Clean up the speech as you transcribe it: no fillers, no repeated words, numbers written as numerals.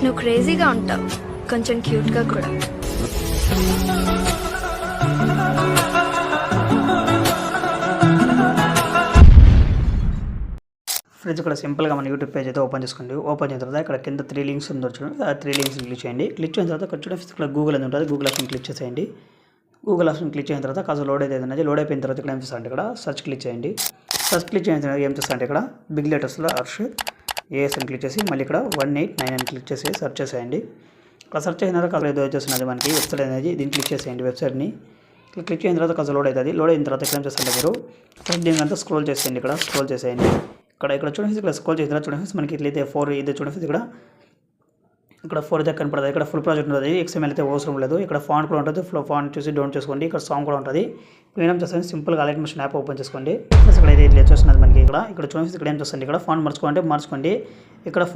నువ్వు క్రేజీగా ఉంటావు, కొంచెం క్యూట్గా కూడా. ఫ్రెండ్స్, ఇక్కడ సింపుల్గా మన యూట్యూబ్ పేజ్ అయితే ఓపెన్ చేసుకోండి. ఓపెన్ చేసిన తర్వాత ఇక్కడ కింద 3 లింక్స్ ఉందో చూడండి. ఆ 3 లింక్స్ క్లిక్ చేయండి. క్లిక్ చేసిన తర్వాత ఇక్కడ చూడండి, ఇక్కడ గూగుల్ అని ఉంటుంది. గూగుల్ ఆప్షన్ క్లిక్ చేసేయండి. గూగుల్ ఆప్షన్ క్లిక్ చేసిన తర్వాత కాస్త లోడ్ అయితే ఉన్నది. లోడ్ అయిపోయిన తర్వాత ఇక్కడ ఏం చేస్తారంటే ఇక్కడ సర్చ్ క్లిక్ చేయండి. సర్చ్ క్లిక్ చేసిన తర్వాత ఏం చేస్తారంటే ఇక్కడ బిగ్ లెటర్స్లో హర్షిత్ ఏఎస్ అని క్లిక్ చేసి మళ్ళీ ఇక్కడ 189 అని క్లిక్ చేసి సర్చ్ చేసేయండి. ఇక్కడ సర్చ్ చేసిన తర్వాత కాస్త ఏదో వచ్చేస్తున్నది మనకి వెబ్సైట్ అనేది. దీన్ని క్లిక్ చేసేయండి. వెబ్సైట్ని క్లిక్ చేసిన తర్వాత కాస్త లోడ్ అవుతుంది. లోడ్ అయిన తర్వాత ఇక్కడ ఏం చేస్తారంటే మీరు దీని అంతా స్క్రోల్ చేసేయండి. ఇక్కడ స్క్రోల్ చేసేయండి. ఇక్కడ చూడండి, ఇక్కడ స్క్రోల్ చేసిన తర్వాత చూడండి మనకి ఇట్లయితే 4 ఇది చూడండి. ఇక్కడ 4 అయితే కనపడుతుంది. ఇక్కడ ఫుల్ ప్రాజెక్ట్ ఉంటుంది. XML అయితే అవసరం లేదు. ఇక్కడ ఫాంట్ కూడా ఉంటుంది. ఫాంట్ చూసి డౌన్ చేసుకోండి. ఇక్కడ సాంగ్ కూడా ఉంటుంది. ఇప్పుడు ఏం చేస్తాను, సింపుల్గా అలైట్ మోషన్ యాప్ ఓపెన్ చేసుకోండి. ఇక్కడ అయితే ఇట్లా చూస్తున్నది మనకి. ఇక్కడ చూడండి, ఇక్కడ ఏం చేస్తుంది, ఇక్కడ ఫాంట్ మార్చుకోండి. ఇక్కడ ఫోటో